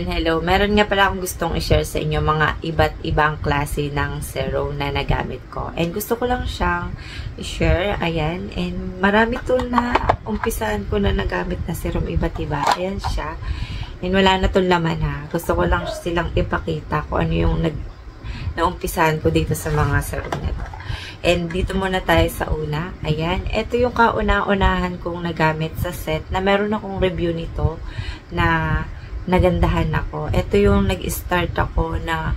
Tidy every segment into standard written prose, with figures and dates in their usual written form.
Ayan, hello. Meron nga pala akong gustong i-share sa inyo mga iba't ibang klase ng serum na nagamit ko. And gusto ko lang siyang i-share. Ayan. And marami to na umpisaan ko na nagamit na serum iba't iba. Ayan siya. And wala na itong laman ha. Gusto ko lang silang ipakita kung ano yung naumpisahan ko dito sa mga serum na ito. And dito muna tayo sa una. Ayan. Ito yung kauna-unahan kong nagamit sa set na meron akong review nito na nagandahan ako. Ito yung nag-start ako na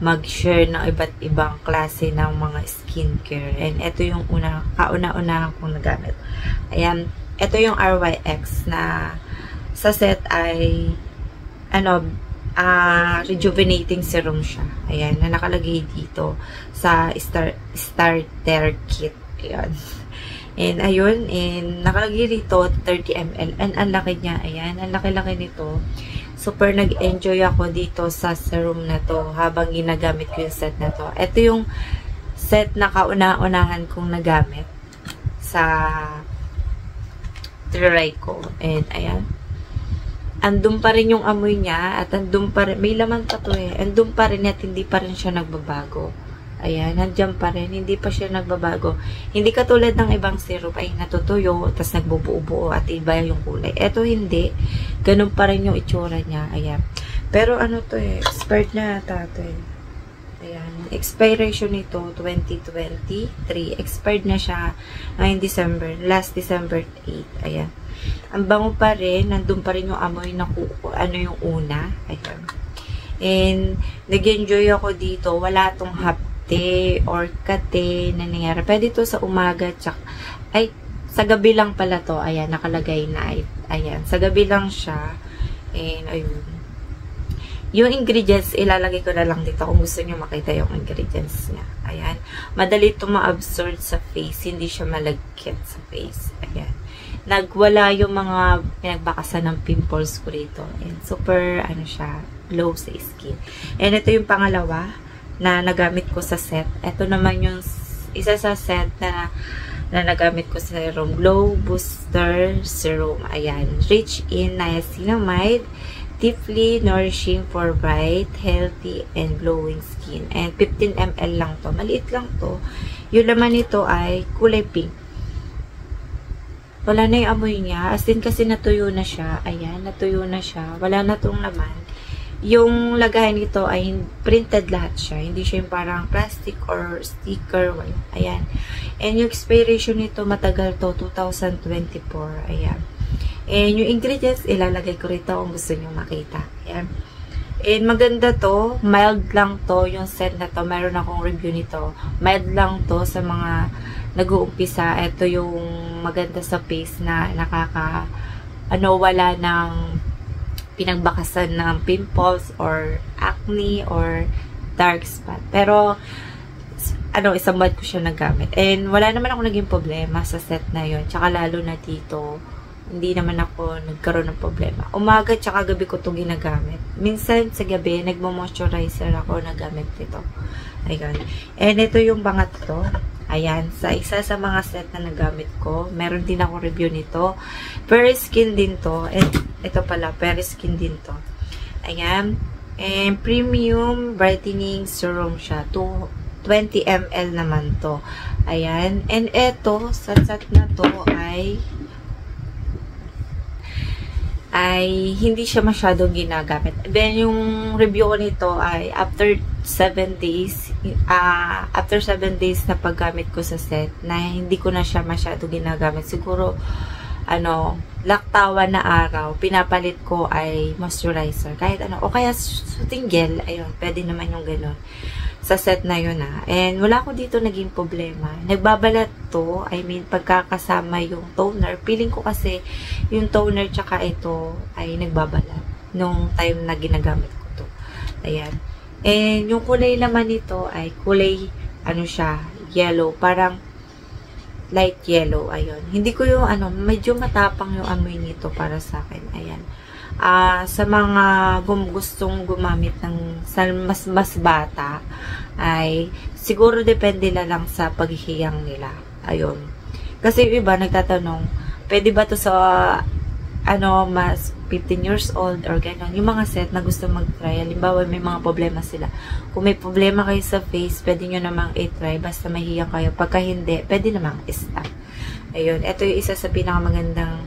mag-share ng iba't ibang klase ng mga skincare. And ito yung kauna-unahan kong nagamit. Ayan. Ito yung RYX na sa set ay rejuvenating serum siya. Ayan, na nakalagay dito sa starter kit. Ayan. And ayun, and nakalagay dito 30 ml. And ang laki niya. Ayan, ang laki-laki nito. Super nag-enjoy ako dito sa serum na to habang ginagamit ko yung set na to. Ito yung set na kauna-unahan kong nagamit sa try ko. And ayan. Andun pa rin yung amoy niya at andun pa rin, may laman pa to eh. Andun pa rin at hindi pa rin siya nagbabago. Ayan, nandiyan pa rin, hindi pa siya nagbabago. Hindi katulad ng ibang syrup ay natutuyo, tas nagbubuo-buo at iba yung kulay. Ito hindi, ganun pa rin yung itsura niya. Ayan. Pero ano to eh, expired na ata to eh. Ayan, expiration nito 2023. Expired na siya ngayong December, last December 8. Ayan. Ang bango pa rin, nandun pa rin yung amoy na ano yung una. Ayan. And nag-enjoy ako dito. Wala tong hapte or kate na nangyari. Pwede to sa umaga, sa gabi lang pala to. Ayan, nakalagay night. Ayan, sa gabi lang siya. And ayun. Yung ingredients, ilalagay ko na lang dito kung gusto nyo makita yung ingredients niya. Ayan. Madali ito ma-absorb sa face. Hindi siya malagkit sa face. Ayan. Nagwala yung mga pinagbakasan ng pimples ko rito. And super, siya, glow sa skin. And ito yung pangalawa na nagamit ko sa set. Ito naman yung isa sa set na nagamit ko sa serum. Glow Booster Serum. Ayan. Rich in niacinamide. Deeply nourishing for bright, healthy, and glowing skin. And 15 ml lang to. Maliit lang to. Yung laman nito ay kulay pink. Wala na yung amoy niya. As in kasi natuyo na siya. Ayan, natuyo na siya. Wala na tong laman. Yung lagayan nito ay printed lahat siya. Hindi siya yung parang plastic or sticker. Ayan. And yung expiration nito matagal to. 2024. Ayan. And yung ingredients, ilalagay ko rito kung gusto nyo makita. Ayan. And maganda to. Mild lang to. Yung set na to. Meron akong review nito. Mild lang to sa mga nag-uumpisa. Ito yung maganda sa face na wala ng pinagbakasan ng pimples or acne or dark spot. Pero, isang month ko siya nagamit. And wala naman ako naging problema sa set na yun. Tsaka lalo na dito, hindi naman ako nagkaroon ng problema. Umaga tsaka gabi ko ito ginagamit. Minsan sa gabi, nagmo-moisturizer ako nagamit ito. Ayan. And ito yung pangatlo. Ayan. Sa isa sa mga set na nagamit ko, meron din ako review nito. Peri Skin din to. And ito pala, Peri Skin din to. Ayan. And premium brightening serum siya. 20 ml naman to. Ayan. And ito, sa set na to ay hindi siya masyadong ginagamit. Then, yung review ko nito ay after 7 days na paggamit ko sa set, na hindi ko na siya masyadong ginagamit. Siguro, laktawan na araw, pinapalit ko ay moisturizer. Kahit o kaya soothing gel, ayun, pwede naman yung ganun. Sa set na yun And wala ko dito naging problema. Nagbabalat to. Pagkakasama yung toner. Feeling ko kasi yung toner tsaka ito ay nagbabalat. Nung time na ginagamit ko to. Ayan. And yung kulay naman nito ay kulay, yellow. Parang light yellow. Ayun. Hindi ko yung medyo matapang yung amoy nito para sa akin. Ayan. Sa mga gustong gumamit ng mas bata, ay siguro depende na lang sa paghihiyang nila. Ayun. Kasi yung iba nagtatanong, pwede ba to sa mas 15 years old or gano'n, yung mga set na gusto mag-try, halimbawa may mga problema sila. Kung may problema kayo sa face, pwede nyo namang i-try, basta mahiya kayo. Pagka hindi, pwede namang i-stop. Ayun, ito yung isa sa pinakamagandang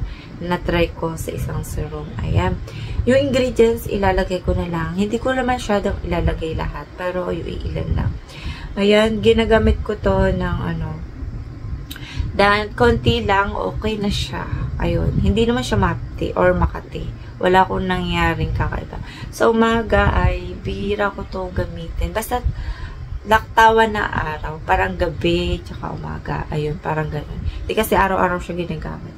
na-try ko sa isang serum. Ayan. Yung ingredients, ilalagay ko na lang. Hindi ko naman masyadong ilalagay lahat, pero yung ilan lang. Ayan, ginagamit ko to ng dahil konti lang, okay na siya. Ayun. Hindi naman siya mati or makati. Wala akong nangyaring kakaiba. Sa umaga ay bihira ko to gamitin. Basta laktawan na araw. Parang gabi, tsaka umaga. Ayun, parang ganun. Hindi kasi araw-araw siya ginagamit.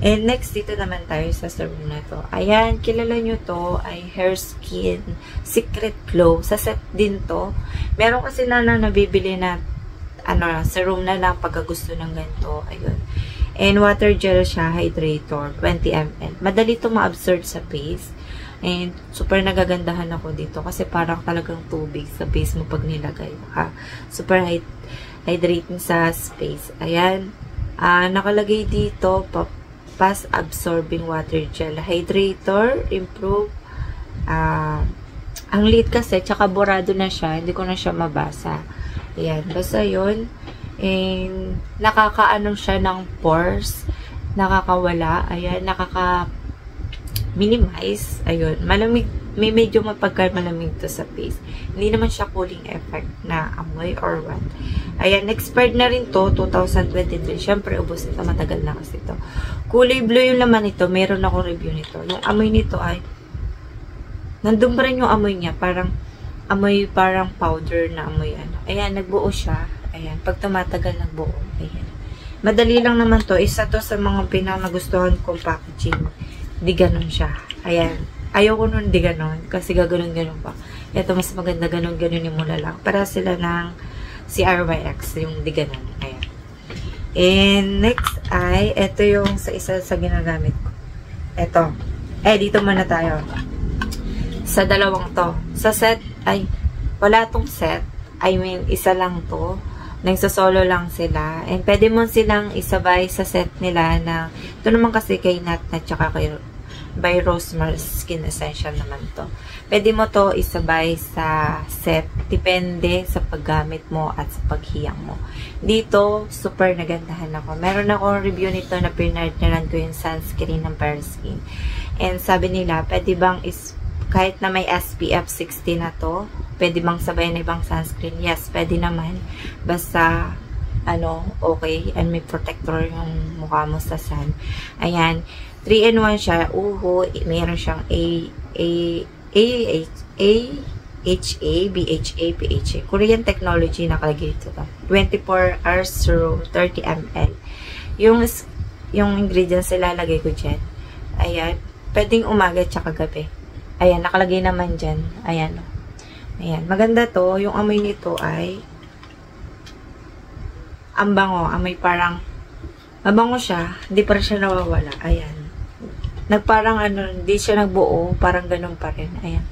And next, dito naman tayo sa serum na to. Ayan, kilala nyo to ay Hair Skin Secret Glow. Sa set din to. Meron kasi na nabibili na serum na lang pagka gusto ng ganito. Ayun. And water gel siya, hydrator, 20 ml. Madali ito ma-absorb sa face. And super nagagandahan ako dito kasi parang talagang tubig sa face mo pag nilagay. Super hydrating sa space. Ayan. Nakalagay dito, fast absorbing water gel. Hydrator, improve. Ang liit kasi, tsaka borado na siya. Hindi ko na siya mabasa. Ayan, basta yun. And, nakakaano siya ng pores. Nakakawala. Ayan, nakaka-minimize. Ayun, malamig. May medyo mapagka-malamig to sa face. Hindi naman siya cooling effect na amoy or what. Ayan, expired na rin to, 2023. Siyempre, ubos ito. Matagal na kasi ito. Kulay blue yung laman nito. Meron akong review nito. Yung amoy nito ay, nandun pa rin yung amoy niya. Parang powder na amoy Ayan, nagbuo siya. Ayan, pag tumatagal nagbuo. Ayan. Madali lang naman to. Isa to sa mga pinanagustuhan kong packaging. Di ganon siya. Ayan. Ayoko nun di ganon. Kasi gaganon-ganon pa. Ito mas maganda ganon-ganon yung mula lang. Para sila ng CRYX. Yung di ganon. Ayan. And next ay, ito yung sa isa sa ginagamit ko. Ito. Dito muna tayo. Sa dalawang to. Sa set, wala tong set. I mean, isa lang to. Nagsasolo lang sila. And pwede mo silang isabay sa set nila na, ito naman kasi kay Nat tsaka kay by Rosemary Skin Essential naman to. Pwede mo to isabay sa set. Depende sa paggamit mo at sa paghiyang mo. Dito, super nagandahan ako. Meron akong review nito na pinartneran ko yung sunscreen ng Bare Skin. And sabi nila, pwede bang kahit na may SPF 60 na to, pwede bang sabay na ibang sunscreen? Yes, pwede naman. Basta, okay. And may protector yung mukha mo sa sun. Ayan. 3-in-1 siya. Mayroon siyang HA, BHA, PHA. Korean technology nakalagay dito. 24 hours serum, 30 ml. Yung ingredients ilalagay ko dyan. Ayan. Pwedeng umaga tsaka gabi. Ayan, nakalagay naman dyan. Ayan. Ayan. Maganda to. Yung amoy nito ay ang bango. Amoy parang mabango siya. Hindi pa rin siya nawawala. Ayan. Nagparang hindi siya nagbuo. Parang ganun pa rin. Ayan.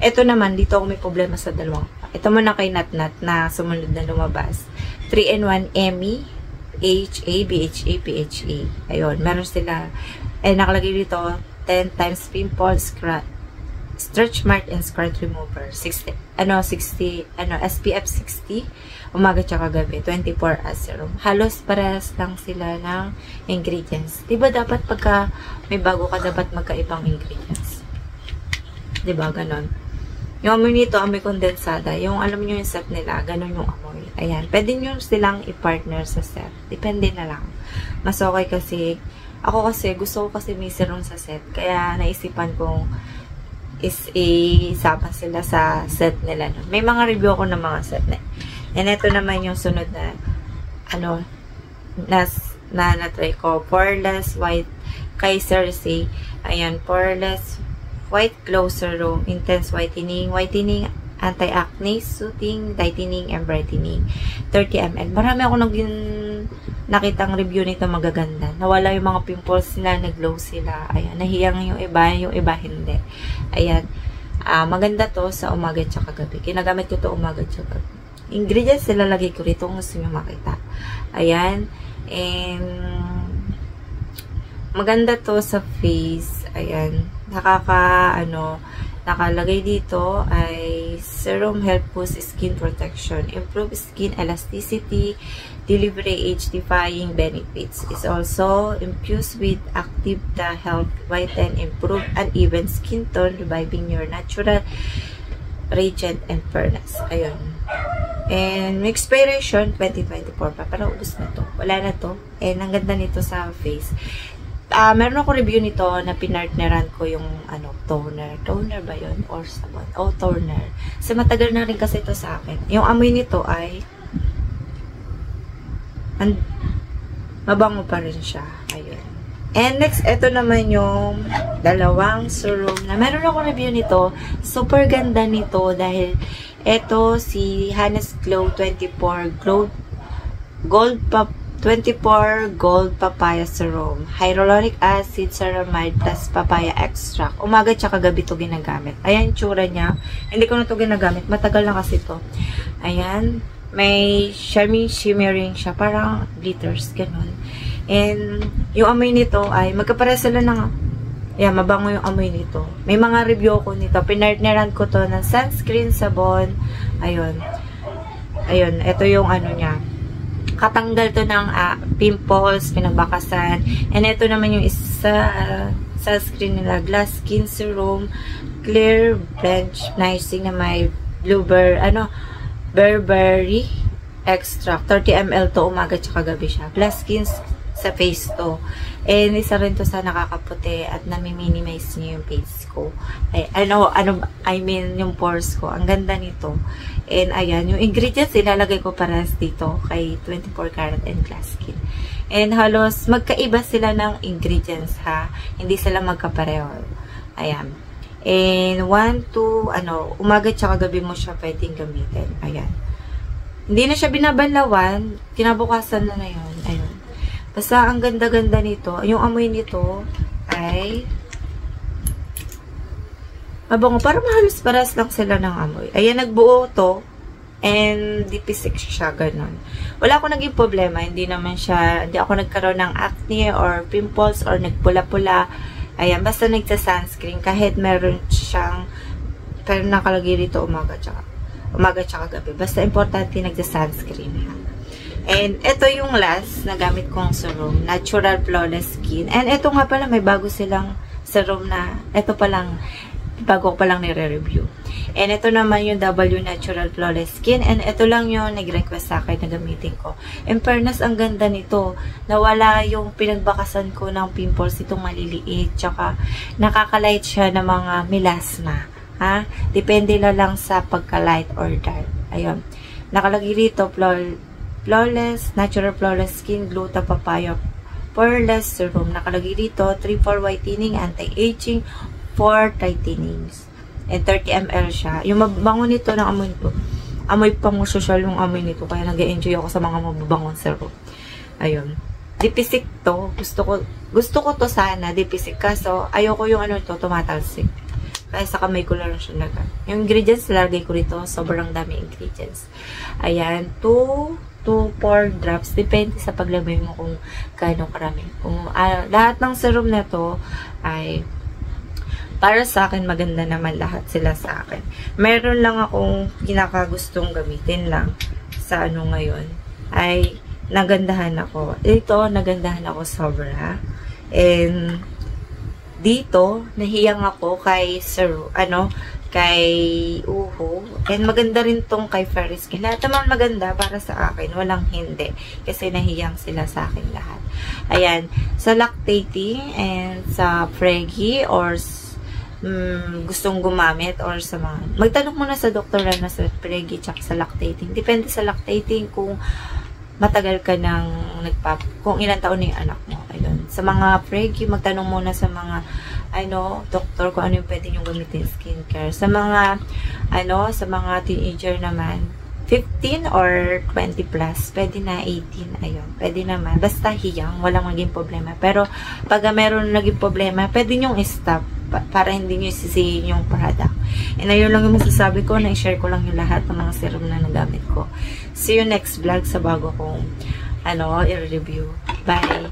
Ito naman, dito ako may problema sa dalawang. Ito muna kay Nat na sumunod na lumabas. 3-in-1 Emmy, HA, BHA, PHA. Ayun. Meron sila. Nakalagay dito 10 times pimple, stretch mark and scar remover. SPF 60, umaga tsaka gabi, 24 hours serum. Halos parehas lang sila ng ingredients. Diba dapat pagka may bago ka, dapat magkaibang ingredients? Diba, ganon. Yung amoy nito, amoy kondensada. Yung alam nyo yung set nila, ganon yung amoy. Ayan, pwede nyo silang i-partner sa set. Depende na lang. Mas okay kasi, ako kasi, gusto ko kasi may serum sa set. Kaya naisipan kong isama sila sa set nila. May mga review ako ng mga set na. And ito naman yung sunod na na-try ko. Poreless White kay Cersei. Ayan, Poreless White Glow Serum, Intense Whitening, Anti-Acne, Soothing, Lightening, and Brightening. 30 ml. Marami ako nakitang review nito magaganda. Nawala yung mga pimples nila, nag-glow sila. Ayan, nahiyang yung iba hindi. Ayan. Maganda to sa umaga tsaka gabi. Kinagamit ko to umaga tsaka gabi. Ingredients nilalagay ko rito kung gusto nyo makita. Ayan. And maganda to sa face. Ayan. Nakalagay dito ay serum help boost skin protection, improve skin elasticity, deliver age-defying benefits. Is also infused with active to help whiten, improve uneven skin tone, reviving your natural radiant and fairness. Ayun. And expiration 2024 pa. Parang ubos na to. Wala na to. And ang ganda nito sa face. Meron ako review nito na pinartneran ko yung toner. Toner ba yun? Or sabon? Oh, toner. Kasi matagal na rin kasi ito sa akin. Yung amoy nito ay mabango pa rin siya. Ayun. And next, ito naman yung dalawang serum na meron ako review nito. Super ganda nito dahil ito si Hannes Glow 24 Gold Papaya Serum. Hyaluronic acid, ceramide, plus papaya extract. Umaga tsaka gabi ito ginagamit. Ayan yung tsura niya. Hindi ko na ito ginagamit. Matagal na kasi ito. Ayan. May shimmering siya. Parang glitters. Ganun. And yung amoy nito ay magkapara sila ng mabango yung amoy nito. May mga review ko nito. Pinartneran ko to ng sunscreen, sabon. Ayun. Ayun. Ito yung niya. Katanggal to ng pimples, pinabakasan. And ito naman yung isa sunscreen nila, Glass Skin Serum, Clear Bench Nicing na may berberry extract. 30 ml to, umaga tsaka gabi siya. Glass Skin sa face to. And isa rin to sa nakakaputi at nami-minimize niya yung face ko. I mean yung pores ko. Ang ganda nito. And ayan, yung ingredients ilalagay ko parehas dito kay 24 Karat and Glass Skin. And halos magkaiba sila ng ingredients ha. Hindi sila magkapareho. Ayan. And umaga tsaka gabi mo siya pwedeng gamitin. Ayan. Hindi na siya binabanlawan. Kinabukasan na yun. Ayun. Basta ang ganda-ganda nito. Yung amoy nito ay mabango. Parang halos paras lang sila ng amoy. Ayan, nagbuo to. And DP6 siya, ganun. Wala ako naging problema. Hindi ako nagkaroon ng acne or pimples or nagpula-pula. Ayan, basta nagsa-sunscreen. Kahit meron siyang, pero nakalagay dito umaga tsaka gabi. Basta importante nagsa-sunscreen ha. And ito yung last na gamit kong serum, Natural Flawless Skin. And ito nga pala, may bago silang serum na, bago ko palang nire-review. And ito naman yung W Natural Flawless Skin. And ito lang yung nag-request sa akin na gamitin ko. In fairness, ang ganda nito. Nawala yung pinagbakasan ko ng pimples, itong maliliit. Tsaka nakakalight siya ng mga melasma. Ha? Depende na lang sa pagka-light or dark. Ayun. Nakalagay rito, Flawless, Natural Flawless Skin, Gluta Papaya, Poreless Serum. Nakalagay dito, 3 for whitening, anti-aging, 4 tightenings. And 30 ml siya. Yung mabango nito ng amoy nito. Amoy pang social yung amoy nito. Kaya nag-enjoy ako sa mga mababangong serum. Ayun. Dipisik to. Gusto ko to sana, dipisik. Kaso, ayoko yung tumatalsik. Kaya sa kamay ko lang siya nagan. Yung ingredients, lagay ko rito. Sobrang dami ingredients. Ayan. 2 to 4 drops. Depende sa paglagay mo kung gaano karami. Kung lahat ng serum na to ay para sa akin, maganda naman lahat sila sa akin. Meron lang akong kinakagustong gamitin lang sa ngayon. Ay nagandahan ako. Ito, nagandahan ako sobra. And dito, nahiyang ako kay kay Uho. And maganda rin tong kay Fairy Skin. Lahat naman maganda para sa akin. Walang hindi. Kasi nahiyang sila sa akin lahat. Ayan. Sa lactating and sa Freggy or gustong gumamit or sa mga magtanong muna sa doktor na sa Freggy tsaka sa lactating. Depende sa lactating kung matagal ka nang kung ilang taon na yung anak mo. Ayun. Sa mga Freggy, magtanong muna sa mga doktor kung ano yung pwede nyo gamitin skincare. Sa mga sa mga teenager naman 15 or 20 plus, pwede na 18, ayun, pwede naman, basta hiyang, walang maging problema. Pero pag meron naging problema, pwede nyong stop para hindi nyo isisihin yung product. And ayun lang yung masasabi ko, na-share ko lang yung lahat ng mga serum na nagamit ko. See you next vlog sa bago kong i-review. Bye!